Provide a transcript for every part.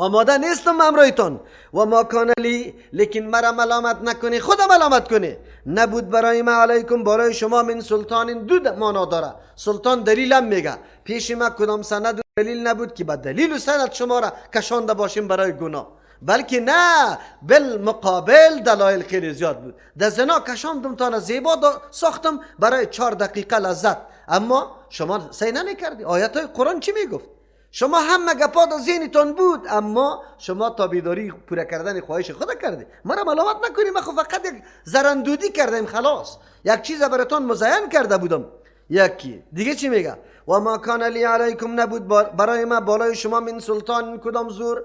آماده نیستم امرایتان. و ما کان لی، لیکن مرا ملامت نکنی، خدا ملامت کنی. نبود برای ما علیکم، برای شما من سلطان، دو معنا داره. سلطان دلیلم میگه، پیش ما کدام سند و دلیل نبود که با دلیل و سند شما را کشانده باشیم برای گناه، بلکه نه، بالمقابل دلایل خیلی زیاد بود. در زنا کشاندم تا زیبا ساختم برای 4 دقیقه لذت، اما شما سعی نمیکردی. آیات های قرآن چی میگفت؟ شما همه گپا در ذهنتان بود، اما شما تابیداری پوره کردن خواهش خدا کردی. مرا ملامت نکنی، من فقط یک زرندودی کردم خلاص، یک چیز براتون مزین کرده بودم. یکی دیگه چی میگه؟ و ما کان لی علیکم، نبود برای ما بالای شما من سلطان، کدام زور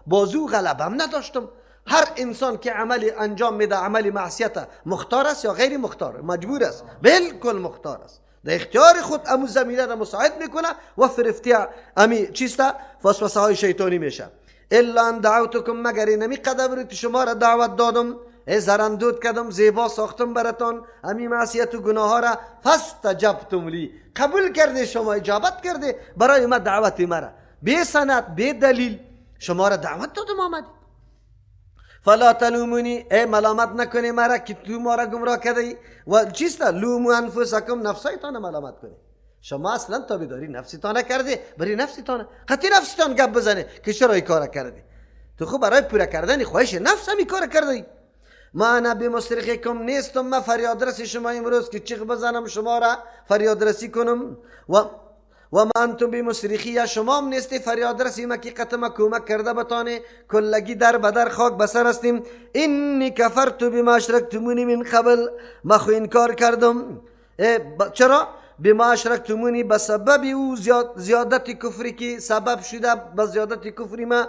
بازو غلبم نداشتم. هر انسان که عملی انجام میده، عملی معصیت، مختار است یا غیر مختار؟ مجبور است، بالکل مختار است، در اختیار خود امو زمینه را مساعد میکنه و فرفتی امی چیستا وسوسه های شیطانی میشه. الا ان دعوتکم، مگر اینمی قدر شما را دعوت دادم، زرندود کردم، زیبا ساختم براتون امی معصیت و گناه ها را، فاستجبتم لی، قبول کرده، شما اجابت کرده برای ما دعوت مرا، بی سند بی دلیل شما را دعوت دادم آمدی. فلا تلومونی، ملامت نکنی مرا که تو ما را گمراه کردی. و چیستا لومو انفسکم، نفسایتان ملامت کنی. شما اصلا تابعداری نفسیتان کردی، برای نفسیتان قطعی نفسیتان گپ بزنه که چرا این کار کردی. تو خب برای پوره کردن خواهش نفس هم این کار کردی. ما انا بمصرخکم، نیستم من فریاد رسی شما امروز که چیغ بزنم شما را فریاد رسی کنم. و ما انتم بمصرخی، شما هم نیستی فریاد رسی ما که قطعا کمک کرده بتانه، کلگی در بدر خاک بسر هستیم. اینی کفرت بما اشرکتمونی من قبل، ما خو انکار کردم. چرا؟ بما اشرکتمونی، بسبب او زیادت کفری که سبب شده، به زیادت کفری ما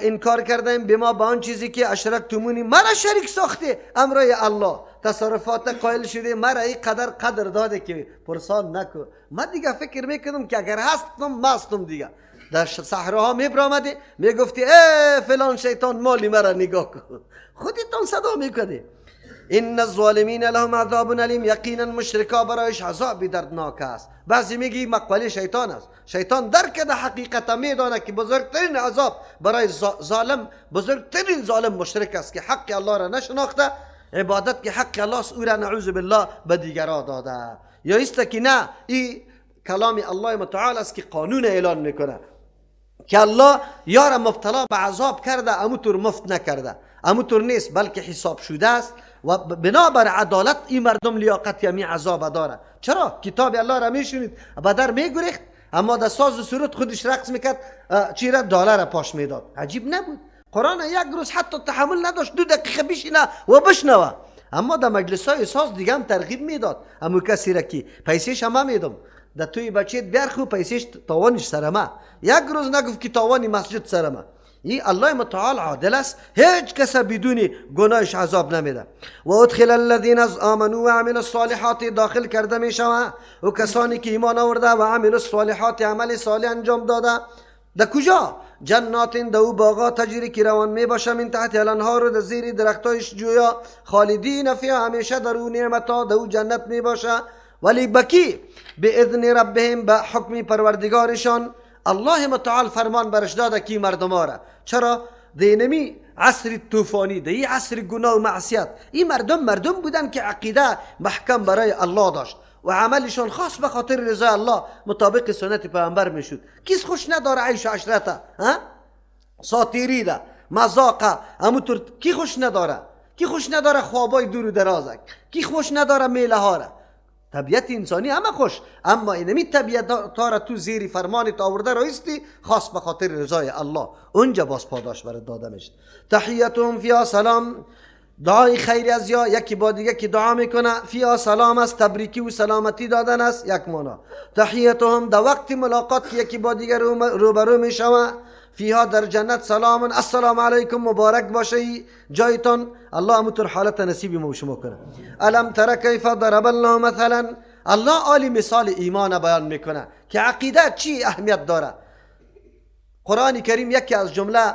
انکار کردیم. بما با آن چیزی که اشرکتمونی، مرا شریک ساخته امرای الله، تصرفات قائل شده، مرا این قدر داده که پرسان نکن. من دیگه فکر میکنم که اگر هستم مستم دیگه. در صحراها میبرامده میگفتی فلان شیطان مالی مرا نگاه کن، خودتان صدا میکنی. این الظالمین لهم عذاب علیم، یقینا مشرکا برایش عذاب دردناک است. بعضی میگی مقبله شیطان است. شیطان درک ده حقیقت میدانه که بزرگترین عذاب برای ظالم، بزرگترین ظالم مشرک است که حق الله را نشناخته، عبادت که حق الله است او را نعوذ بالله به دیگران داده. یا است که نه، این کلام الله متعال است که قانون اعلان میکنه که الله یار مبتلا به عذاب کرده، اموتور مفت نکرده، اموتور نیست، بلکه حساب شده است و بنابر عدالت این مردم لیاقت یمی عذاب داره. چرا؟ کتاب الله را میشونید بدر میگریخت، اما در ساز و صورت خودش رقص میکرد، چیره دلار پاش میداد. عجیب نبود؟ قرآن یک روز حتی تحمل نداشت 2 دقیقه بشینه و بشنوه، اما در مجلس های ساز دیگه هم ترغیب میداد. اما کسی را که پیسیش هم میدم در توی بچهت بیار خو پیسیش تاوانش سرما، یک روز نگفت که تاوانی مسجد سرما. این الله متعال عادل است، هیچ کس بدون گناهش عذاب نمیده. و ادخل الذين آمنوا و عملوا الصالحات، داخل کرده میشوه و کسانی که ایمان آورده و عمل الصالحات، عمل صالح انجام داده. در کجا؟ جنات، دو باغا تجری که روان می باشه من تحت الانهار، در زیر درختایش جویا، خالدین فیها، همیشه در اون نعمتا دو جنت می باشه. ولی بکی به اذن ربهم، به حکم پروردگارشان. الله متعال فرمان برش داده کی مردم را. چرا؟ دینمی عصر طوفانی، دی عصر گناه و معصیت، این مردم بودن که عقیده محکم برای الله داشت و عملشون خاص به خاطر رضای الله مطابق سنت پیامبر میشد. کس خوش نداره عیش و عشرته، ساتیری ده، مذاقه، همونطور کی خوش نداره؟ کی خوش نداره خوابای دور و درازک؟ کی خوش نداره میله ها را؟ طبیعت انسانی همه خوش، اما اینمی طبیعت تا را تو زیر فرمانت آورده رایستی خاص به خاطر رضای الله، اونجا باز پاداش برات داده میشه. تحیتهم فیها سلام، دعای خیری از یا یکی با دیگه که دعا میکنه، فیها سلام است، تبریکی و سلامتی دادن است یک معنا. تحیتهم در وقت ملاقات که یکی با دیگه روبرو میشوه، فیها در جنت سلام، السلام علیکم، مبارک باشه جایتان، الله همونطور حالت نصیبی ما شما کنه. الم تر کیف ضرب الله مثلا، الله عالی مثال ایمان بیان میکنه که عقیده چی اهمیت داره. قرآن کریم یکی از جمله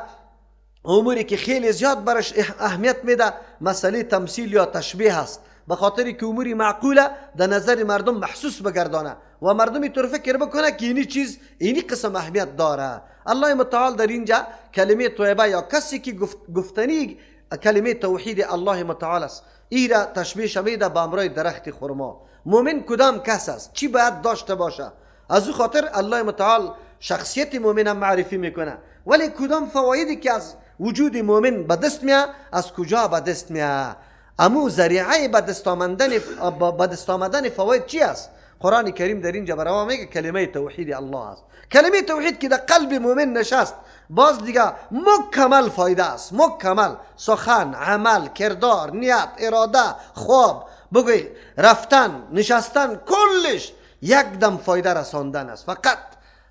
اموری که خیلی زیاد برش اهمیت میده مسئله تمثیل یا تشبیه است. به خاطر که اموری معقوله در نظر مردم محسوس بگردانه و مردم اینطور فکر بکنه که اینی چیز اینی قسم اهمیت داره. الله متعال در اینجا کلمه طیبه یا کسی که گفتنی کلمه توحید الله متعال است ایرا تشبیه شمیده به امرای درخت خرما. مؤمن کدام کس است؟ چی باید داشته باشه؟ از او خاطر الله متعال شخصیت مؤمن معرفی میکنه. ولی کدام فوایدی که از وجود مؤمن به دست میاد، از کجا به دست میاد؟ امو ذریعه به دست آمدن فواید چی است؟ قرآن کریم در اینجا برای ما میگه کلمه توحید الله است. کلمه توحید که در قلب مؤمن نشست باز دیگه مکمل فایده است. مکمل سخن، عمل، کردار، نیت، اراده، خواب، بگوی رفتن، نشستن، کلش یک دم فایده رساندن است. فقط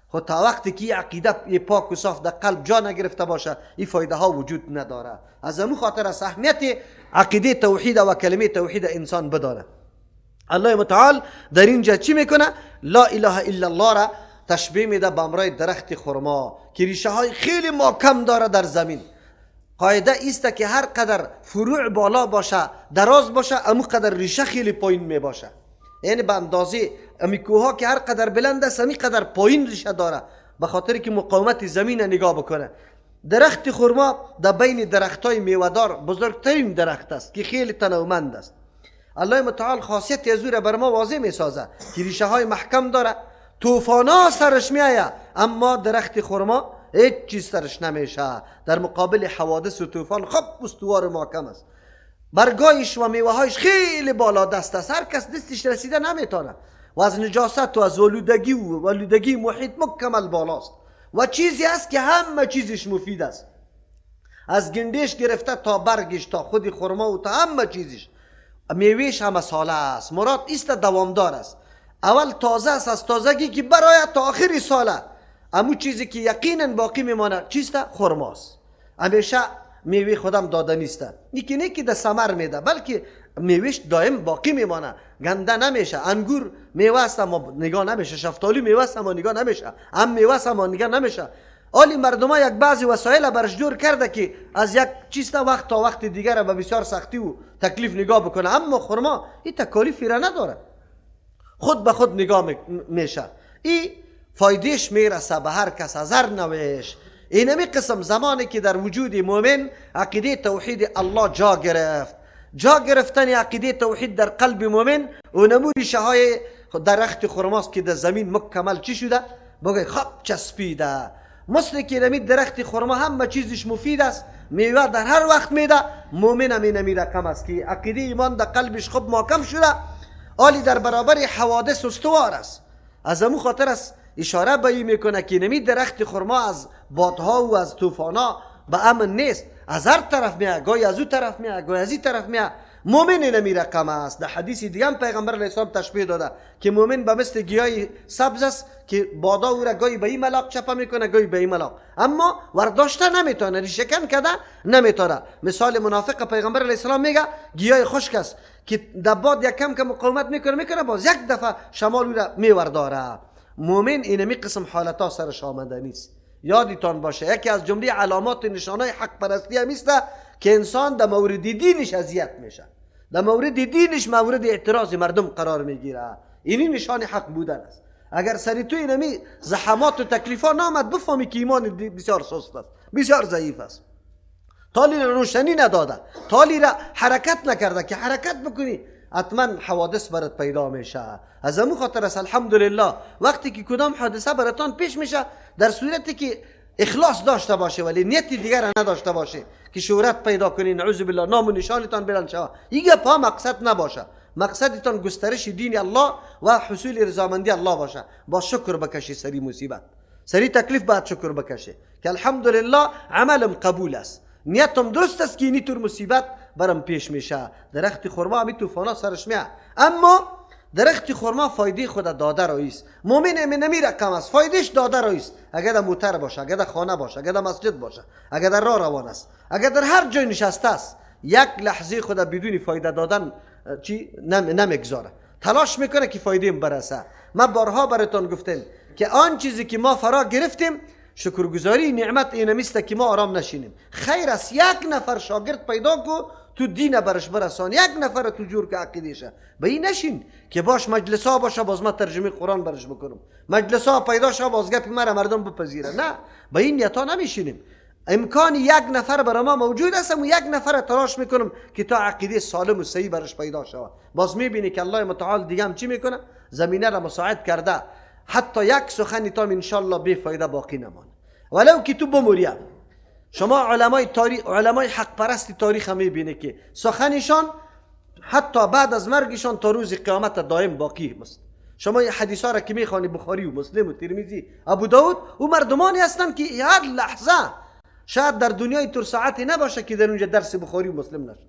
خود تا وقتی که عقیده پاک و صاف در قلب جا نگرفته باشه این فایده ها وجود نداره. از امو خاطر از اهمیت عقیده توحید و کلمه توحید انسان بدانه. الله متعال در اینجا چی میکنه؟ لا اله الا الله را تشبیه میده به امرای درخت خرما که ریشه های خیلی محکم داره در زمین. قاعده ایست که هر قدر فروع بالا باشه، دراز باشه، امو قدر ریشه خیلی پایین می باشه. یعنی به اندازه امی کوها که هر قدر بلند است امی قدر پایین ریشه داره، به خاطر که مقاومت زمین نگاه بکنه. درخت خرما در بین درختای میوه‌دار بزرگترین درخت است که خیلی تنومند است. الله متعال خاصیت از او را بر ما واضح میسازه که ریشه های محکم داره، طوفانا سرش میآید اما درخت خرما هیچ چیز سرش نمیشه. در مقابل حوادث و طوفان خب استوار محکم است. برگایش و میوه‌هایش خیلی بالا دست است، هر کس دستش رسیده نمیتونه و از نجاست و از آلودگی محیط مکمل بالاست و چیزی است که همه چیزش مفید است، از گندش گرفته تا برگش تا خود خرما و تا همه چیزش. میوهش هم ساله است، مراد است دوامدار است. اول تازه است، از تازگی که برای تا آخری ساله. امو چیزی که یقینا باقی میمانه چیست؟ خرماست. همیشه میوه خودم داده نیست. یکی نه که در ثمر میده بلکه میوهش دائم باقی میمانه، گنده نمیشه. انگور میوه است اما نگاه نمیشه، شفتالو میوه است اما نگاه نمیشه، میوه است اما نگاه نمیشه. حالی مردم ها یک بعضی وسایل برش جور کرده که از یک چیز وقت تا وقت دیگر به بسیار سختی و تکلیف نگاه بکنه، اما خرما این تکالیفی را نداره، خود به خود نگاه میشه. این فایدهش میرسه به هر کس از هر نوعش. اینمی قسم زمانی که در وجود مؤمن عقیده توحید الله جا گرفتن عقیده توحید در قلب مؤمن و نمو ریشه های درخت خرماست که در زمین مکمل چی شده؟ بگه خب چسبیده. مثل که نمی درخت خرما همه چیزش مفید است، میوه در هر وقت میده. مؤمن هم اینمی رقم است که عقیده ایمان در قلبش خب محکم شده، حالی در برابر حوادث استوار است. از امو خاطر است اشاره به این میکنه که نمی درخت خرما از بادها و از طوفانا به امن نیست، از هر طرف میاد، گاهی از او طرف میاد، گاهی از این طرف میاد. مؤمن نمی رقم است. در حدیث دیگه هم پیغمبر علیه السلام تشبیه داده که مؤمن به مثل گیاه سبز است که بادا او را گاهی به این ملاق چپه میکنه گاهی به این ملاق، اما ورداشته نمیتونه، ریشه‌کن کرده نمیتونه. مثال منافق پیغمبر علیه السلام میگه گیاه خشک است که در باد یک کم مقاومت میکنه باز یک دفعه شمال او را میورداره. مؤمن اینمی قسم حالتا سرش آمده نیست. یادتان باشه یکی از جمله علامات نشانه حق پرستی هم است که انسان در مورد دینش اذیت میشه، در مورد دینش مورد اعتراض مردم قرار میگیره. اینی نشان حق بودن است. اگر سری تو اینمی زحمات و تکلیفا نامد بفهمی که ایمان بسیار سست است، بسیار ضعیف است، تالی را روشنی نداده، تالی را حرکت نکرده که حرکت بکنی حتما حوادث برات پیدا میشه. از امو خاطر است الحمدلله وقتی که کدام حادثه براتان پیش میشه در صورتی که اخلاص داشته باشه ولی نیت دیگر نداشته باشه که شهرت پیدا کنی، نعوذ بالله نام و نشانتان بلند شود، این پا مقصد نباشه، مقصدتان گسترش دین الله و حصول رضامندی الله باشه، با شکر بکشی سری مصیبت سری تکلیف بعد شکر بکشی که الحمدلله عملم قبول است، نیتم درست است که اینی طور مصیبت برم پیش میشه. درخت خرما همی طوفانا سرش میاد، اما درخت خرما فایده خود داده رایست. مؤمن نمی رقم است، فایدهش داده رایست. اگر در موتر باشه، اگر در خانه باشه، اگر در مسجد باشه، اگر در راه روان است، اگر در هر جای نشسته است، یک لحظه خود بدون فایده دادن نمیگذاره، تلاش میکنه که فایده برسه. ما بارها براتون گفتم که آن چیزی که ما فرا گرفتیم شکرگزاری نعمت اینمیست که ما آرام نشینیم. خیر است یک نفر شاگرد پیدا کو تو دین برش برسان، یک نفر تو جور که عقیدشه. به این نشین که باش مجلس ها باشه باز ما ترجمه قرآن برش بکنم، مجلس ها پیدا شه باز گپ مرا مردم بپذیره. نه، به این نیتا نمیشینیم. امکان یک نفر برای ما موجود است و یک نفر تلاش میکنم که تا عقیده سالم و صحیح برش پیدا شود. باز میبینی که الله متعال دیگه هم چی میکنه؟ زمینه را مساعد کرده، حتی یک سخنی تا انشالله بی فایده باقی نمانه. ولو که تو بموریم، شما علمای تاریخ، علمای حق پرستی تاریخ هم میبینه که سخنشان حتی بعد از مرگشان تا روز قیامت دائم باقی است. شما این حدیث ها را که میخوانی بخاری و مسلم و ترمذی ابو داود، او مردمانی هستند که هر لحظه شاید در دنیای تر ساعتی نباشه که در اونجا درس بخاری و مسلم نشه،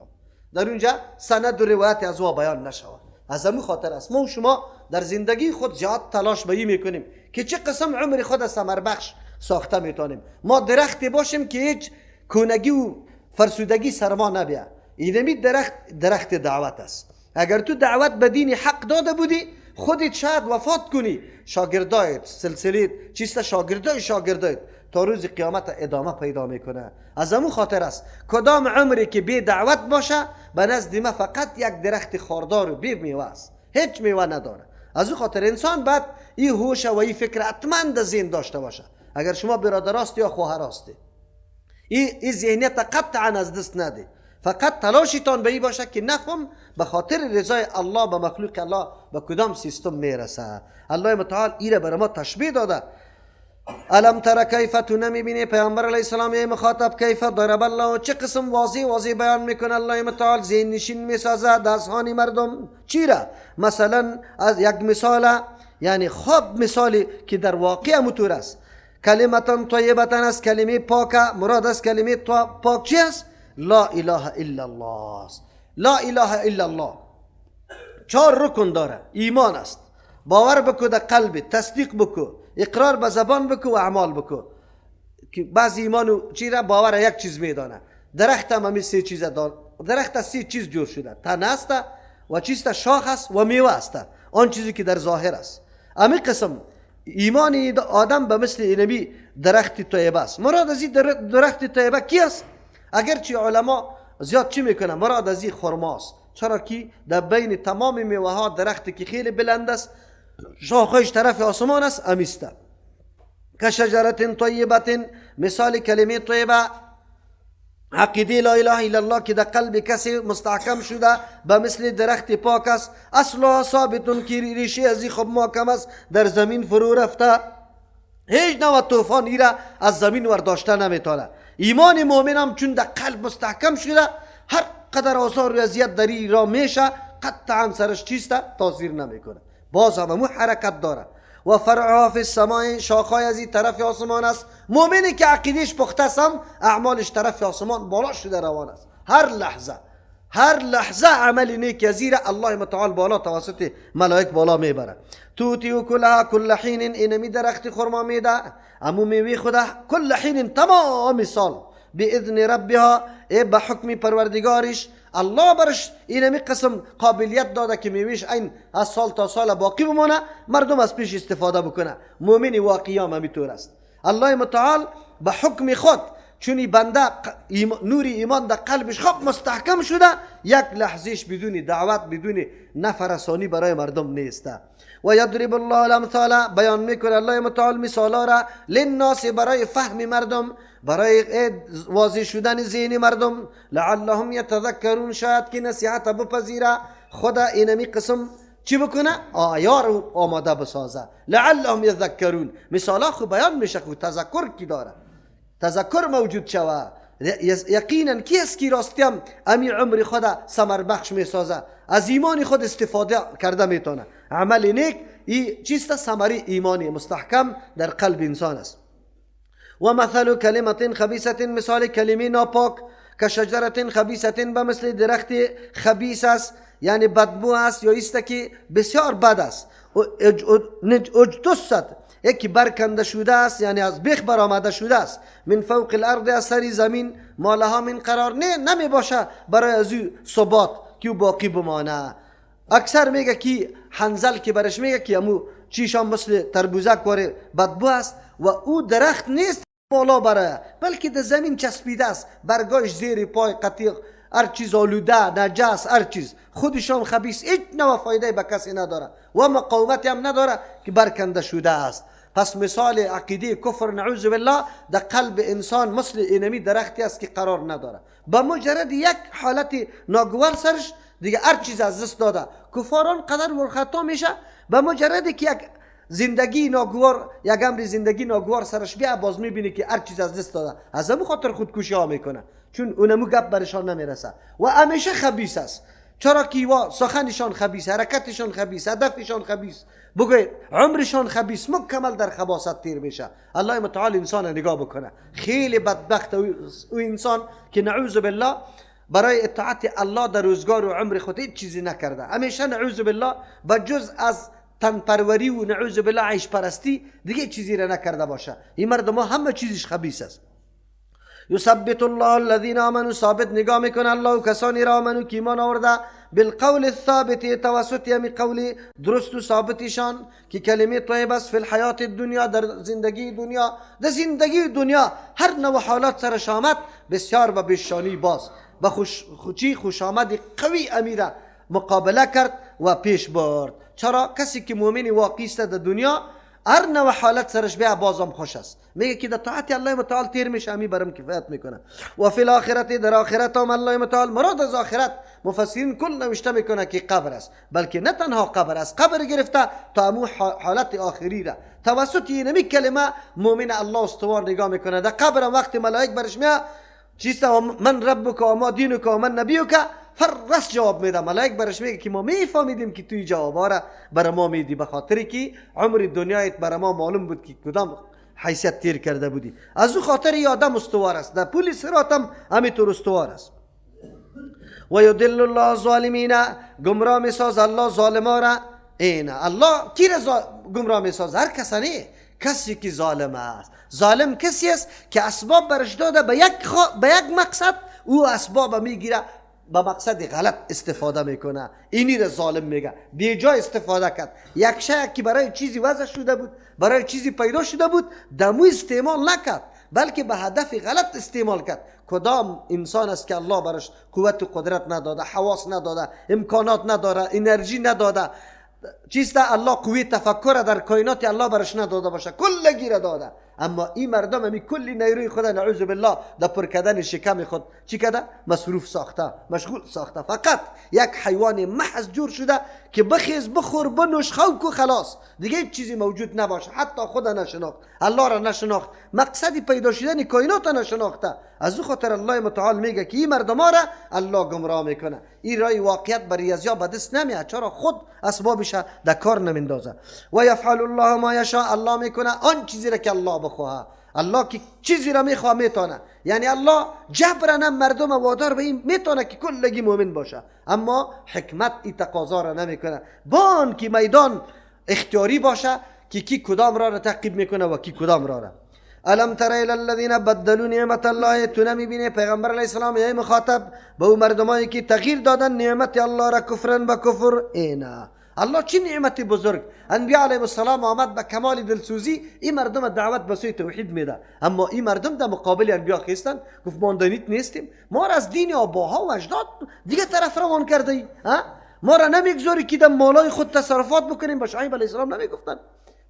در اونجا سند و روایت از او بیان نشه. از همون خاطر است ما و شما در زندگی خود زیاد تلاش به این میکنیم که چه قسم عمر خود ثمر بخش ساخته میتونیم. ما درختی باشیم که هیچ کونگی و فرسودگی سر ما نبیه. اینمی درخت دعوت است. اگر تو دعوت به دین حق داده بودی، خودت شاید وفات کنی، شاگردایت سلسله چیست شاگردایت تا روز قیامت ادامه پیدا میکنه. از همون خاطر است کدام عمری که بی دعوت باشه به نزد ما فقط یک درخت خاردار و بی میوه است، هیچ میوه نداره. از اون خاطر انسان باید این هوش و این فکر حتما در ذهن داشته باشه. اگر شما برادر هستی یا خواهر هستی، این ذهنیت قطعا از دست نده. فقط تلاشتان به این باشه که نفهم به خاطر رضای الله به مخلوق الله به کدام سیستم میرسه. الله متعال ایره برای ما تشبیه داده. الم تر کیف، تو نمیبینی پیامبر علیه السلام ای مخاطب کیف ضرب الله، چه قسم واضح بیان میکنه الله متعال، ذهن نشین میسازه دستهانی مردم. چیره؟ مثلا از یک مثال، یعنی خوب مثالی که در واقع مطور است. کلمتا طیبتا است، کلمه پاک. مراد از کلمه پاک چی است؟ لا اله الا الله است. لا اله الا الله 4 رکن داره. ایمان است، باور بکو در قلب، تصدیق بکو، اقرار به زبان بکو و اعمال بکو. که بعض ایمانو چی را باور یک چیز میدانه. درخت هم همی 3 چیز داره. درخت از 3 چیز جور شده، تن است و چیست شاخ است و میوه است، آن چیزی که در ظاهر است. امی قسم ایمانی آدم به مثل اینمی درخت طیبه است. مراد از این درخت طیبه کی است؟ اگرچه علما زیاد چی میکنه، مراد از این خرما است. چرا که در بین تمام میوه ها درختی که خیلی بلند است، شاخش طرف آسمان است، امیسته. که شجرت طیبت، مثال کلمه طیبه عقیده لا اله الا الله که در قلب کسی مستحکم شده به مثل درخت پاک است. اصلها ثابتون که ریشه ازی خب محکم است، در زمین فرو رفته، هیچ نوع طوفان ایره از زمین ورداشته نمیتونه. ایمان مؤمن هم چون در قلب مستحکم شده، هر قدر آثار و اذیت در این را میشه قطعا سرش چیسته تاثیر نمیکنه، باز هم حرکت داره. و فرعها فی السماء، شاخهای از این طرف آسمان است. مؤمنی که عقیدش پخته است هم اعمالش طرف آسمان بالا شده روان است. هر لحظه عمل نیک از این الله متعال بالا توسط ملائک بالا میبره. توتی و کلها کل حین، اینمی درخت خرما میده امو میوی خدا کل حین تمام سال باذن ربها، به حکم پروردگارش. الله برش اینمی قسم قابلیت داده که میویش این از سال تا سال باقی بمونه، مردم از پیش استفاده بکنه. مؤمن واقعی هم همینطور است. الله متعال به حکم خود چونی بنده نور ایمان در قلبش خوب مستحکم شده، یک لحظهش بدون دعوت بدون نفرسانی برای مردم نیسته. و یضرب الله الامثال، بیان میکنه الله متعال مثالا را للناس، برای فهم مردم، برای واضح شدن ذهن مردم. لعلهم یتذکرون، شاید که نصیحت بپذیره. خدا اینمی قسم چی بکنه؟ آیار رو آماده بسازه. لعلهم یذکرون، مثالا خو بیان میشه، خو تذکر کی داره، تذکر موجود شوه. یقینا کی است که راستیم امی عمر خدا ثمر بخش میسازه، از ایمان خود استفاده کرده میتونه. عمل نیک ای چیست؟ ثمره ایمانی مستحکم در قلب انسان است. و مثل کلمت خبیثت، مثال کلمه ناپاک. که شجرت خبیثت، به مثل درخت خبیث است، یعنی بدبو است یا است که بسیار بد است. اجتثت، یکی برکنده شده است، یعنی از بیخ برآمده شده است. من فوق الارض، از سر زمین. ما لها من قرار، نمی باشه برای از او ثبات که باقی بمانه. اکثر میگه که حنظل که برش میگه که امو چیشان مثل تربوزه کوره بدبو است و او درخت نیست بالا بره، بلکه در زمین چسبیده است، برگاش زیر پای قطیق هر چیز آلوده، نجس، هر چیز خودشان خبیث، هیچ نوع فایده به کسی نداره و مقاومتی هم نداره که برکنده شده است. پس مثال عقیده کفر نعوذ بالله در قلب انسان مثل اینمی درختی است که قرار نداره. با مجرد یک حالت ناگوار سرش دیگه هر چیز از دست داده. کفاران قدر ورخطا میشه با مجردی که یک زندگی ناگوار، یک امر زندگی ناگوار سرش بیا، باز میبینی که هر چیز از دست داده. از همون خاطر خودکشی ها میکنه، چون اونمو گپ برشان نمیرسه و همیشه خبیث است. چرا که سخنشان خبیث، حرکتشان خبیث، هدفشان خبیث، بگوید عمرشان خبیث، مکمل در خباثت تیر میشه. الله متعال انسان نگاه بکنه، خیلی بدبخت او انسان که نعوذ بالله برای اطاعت الله در روزگار و عمر خود هیچ چیزی نکرده. همیشه نعوذ بالله بجز از تن پروری و نعوذ بالله عیش پرستی دیگه چیزی را نکرده باشه. این مردم همه چیزش خبیث است. یثبت الله الذين آمنوا، ثابت نگاه میکنه الله و کسانی را آمنو که ایمان آورده، بالقول الثابت، توسط یمی قول درست و ثابتشان که کلمه طیب است، فی الحیات الدنیا، در زندگی دنیا. در زندگی دنیا هر نوع حالات سرش آمد بسیار و بشانی باز با خوش آمد قوی امیره مقابله کرد و پیش برد. چرا؟ کسی که مؤمن واقعی است در دنیا هر نوع حالت سرش بیا بازم خوش است. میگه که در طاعت الله متعال تیر میشه، همی برم کفایت میکنه. و فی الاخرت، در آخرت هم الله متعال، مراد از آخرت مفسرین کل نوشته میکنه که قبر است، بلکه نه تنها قبر است، قبر گرفته تا امو حالت آخری را توسط اینمی کلمه مؤمن الله استوار نگاه میکنه. در قبر وقت ملائک برش میاد چیستا من ربک و ما دینک و من نبیک، فرس جواب میده. ملائک برش میگه که ما میفهمیدیم که توی جوابا را برای ما میدی، به خاطری که عمر دنیایت برای ما معلوم بود که کدام حیثیت تیر کرده بودی. از او خاطر ای آدم استوار است، در پول صراط هم همینطور استوار است. و یضل الله الظالمین، گمراه میساز الله ظالما را. این الله کی را گمراه میساز؟ هر کسی، کسی که ظالم است. ظالم کسی است که اسباب برش داده به یک مقصد، او اسباب میگیره با مقصد غلط استفاده میکنه. اینی را ظالم میگه. بیجا استفاده کرد. یک شی که برای چیزی وضع شده بود، برای چیزی پیدا شده بود، دمو استعمال نکرد، بلکه به هدف غلط استعمال کرد. کدام انسان است که الله برش قوت و قدرت نداده، حواس نداده، امکانات نداره، انرژی نداده، چیستا الله قوی تفکر در کائنات الله برش نداده باشه، کل گیره داده. اما این مردم همی کلی نیروی خود نعوذ بالله در پر کردن شکم خود چی کرده؟ مصروف ساخته، مشغول ساخته. فقط یک حیوان محض جور شده که بخیز، بخور، بنوش، خوک و خلاص، دیگه هیچ چیزی موجود نباشه. حتی خود نشناخت، الله را نشناخت، مقصد پیدا شدن کائنات نشناخته. از او خاطر الله متعال میگه که این مردم را الله گمراه میکنه. این رای واقعیت بر ریاضیا به دست نمیاد، چرا خود اسبابش در کار نمیندازه. و یفعل الله ما یشاء، الله میکنه آن چیزی را که الله بخواه. الله که چیزی را میخواه میتونه، یعنی الله جبرا مردم وادار به این میتونه که کلگی مؤمن باشه، اما حکمت این تقاضا را نمیکنه. بان که میدان اختیاری باشه که کی کدام را تعقیب میکنه و کی کدام را. الم تر الی الذین بدلوا نعمت الله، تو نمیبینی پیغمبر علیه السلام یه مخاطب به اون مردمایی که تغییر دادن نعمت الله را کفرن به کفر. اینا الله چی نعمت بزرگ. انبیاء علیهم السلام آمد به کمال دلسوزی این مردم دعوت به سوی توحید میده، اما این مردم در مقابل انبیاء خیستن، گفت ما دانید نیستیم، ما را از دین آباها و اجداد دیگه طرف روان کرده ای، ما را نمیگذاری که در مالای خود تصرفات بکنیم. به شعیب علیه السلام نمیگفتن،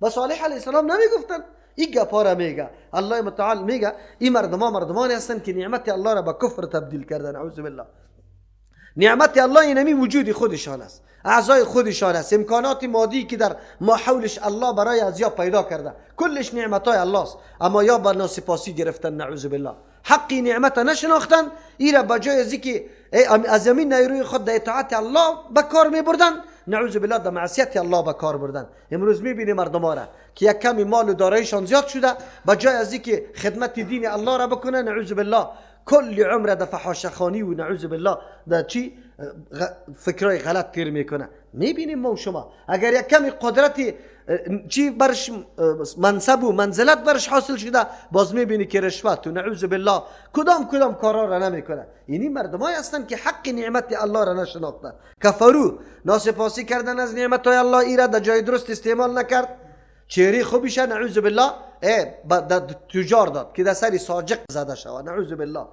به صالح علیه السلام نمیگفتن. این گپا را میگه الله متعال، میگه این مردمانی هستن که نعمت الله را به کفر تبدیل کردن. اعوذ بالله. نعمت الله اینمی وجود خودشان است، اعضای خودشان است، امکانات مادی که در ما حولش الله برای ازیا پیدا کرده، کلش نعمتای الله است، اما یا با ناسپاسی گرفتن. نعوذ بالله. حقی نعمت نشناختن، ایرا بجای از اینکه از زمین نیروی خود در اطاعت الله به کار میبردن، نعوذ بالله در معصیت الله به کار بردن. امروز میبینی مردم را که یک کمی مال و دارایشان زیاد شده، بجای از اینکه خدمت دین الله را بکنه، نعوذ بالله کل عمر در فحاشخانی و نعوذ بالله در چی فکرای غلط تیر میکنه. میبینیم ما و شما اگر یک کمی قدرتی چی برش منصب و منزلت برش حاصل شده، باز میبینی که رشوت و نعوذ بالله کدام کارا را نمیکنه. اینی مردمایی هستن که حق نعمت الله را نشناختن، کفرو، ناسپاسی کردن از نعمت الله، ایرا در جای درست استعمال نکرد. چهره خوبیشه نعوذ بالله تجار داد که در سری ساجق زده شود. نعوذ بالله.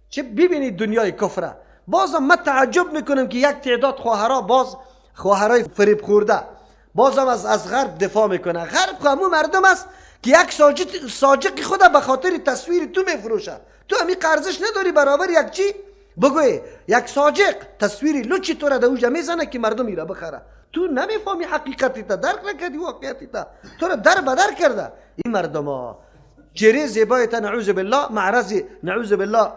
چه ببینید دنیای کفره، بازم من تعجب میکنم که یک تعداد خواهرای فریب خورده بازم از غرب دفاع میکنه. غرب همون مردم است که یک ساجق خود به خاطر تصویر تو میفروشه. تو همی قرضش نداری برابر یک چی بگوی یک ساجق تصویری لچی تو را در اوجه میزنه که مردم ایره بخره. تو نمیفهمی حقیقتی تا درک نکردی واقعیتی تا تو را در بدر کرده. این مردم ها چهره زیبایت نعوذ بالله معرض نعوذ بالله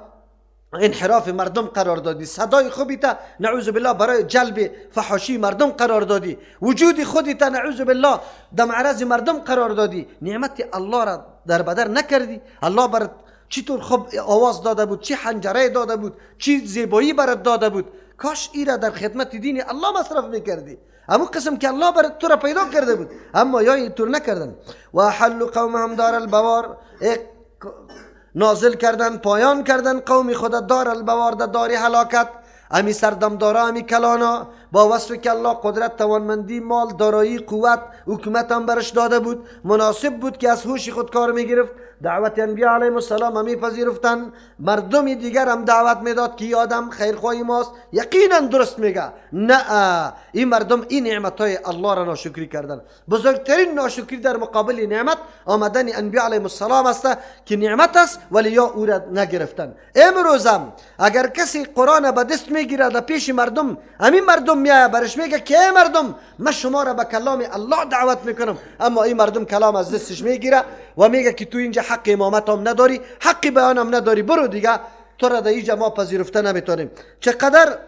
انحراف مردم قرار دادی، صدای خوبی تا نعوذ بالله برای جلب فحاشی مردم قرار دادی، وجود خودی تا نعوذ بالله در معرض مردم قرار دادی. نعمت الله را در بدر نکردی. الله برات چطور خوب آواز داده بود، چی حنجره داده بود، چی زیبایی برات داده بود. کاش ای را در خدمت دین الله مصرف میکردی. همون قسم که الله برات تو را پیدا کرده بود، اما یا اینطور نکردن. و حل قومهم دار البوار، نازل کردن پایان کردن قوم خود دار البوار، دار هلاکت. امی سردمدارا امی کلانا با وصف که الله قدرت، توانمندی، مال، دارایی، قوت، حکومت هم برش داده بود، مناسب بود که از هوش خود کار میگرفت. دعوت انبیاء علیهم السلام همی پذیرفتن. مردمی دیگر هم دعوت میداد که این آدم خیرخواهی ماست، یقینا درست میگه. نه، این مردم این نعمت های الله را ناشکری کردن. بزرگترین ناشکری در مقابل نعمت آمدن انبیاء علیهم السلام است که نعمت است ولی یا او را نگرفتن. امروزم اگر کسی قرآن به دست میگیره در پیش مردم، همین مردم میایه برش میگه که ای مردم من شما را به کلام الله دعوت میکنم، اما این مردم کلام از دستش میگیره و میگه که تو اینجا حق امامت هم نداری، حق بیان هم نداری، برو دیگه، تو را در اینجا ما پذیرفته نمیتونیم. چقدر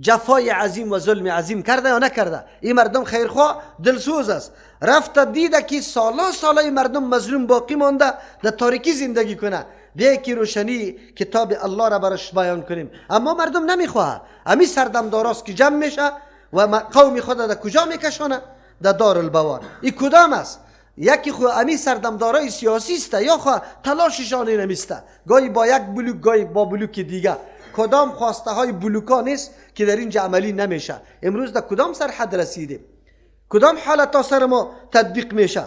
جفای عظیم و ظلم عظیم کرده یا نکرده. این مردم خیرخواه دلسوز است، رفت دیده که سالا مردم مظلوم باقی مانده در تاریکی زندگی کنه. بیایی که روشنی کتاب الله را برش بیان کنیم، اما مردم نمیخواه. امی سردمداراست که جمع میشه و قوم خود در کجا میکشانه؟ در دار البوار. این کدام است؟ یکی خو امی سردمدارای سیاسی است یا خو تلاششان نمیسته، گاهی با یک بلوک گاهی با بلوک دیگه. کدام خواسته های بلوکا نیست که در اینجا عملی نمیشه. امروز در کدام سرحد رسیدیم؟ کدام حالت تا سر ما تطبیق میشه؟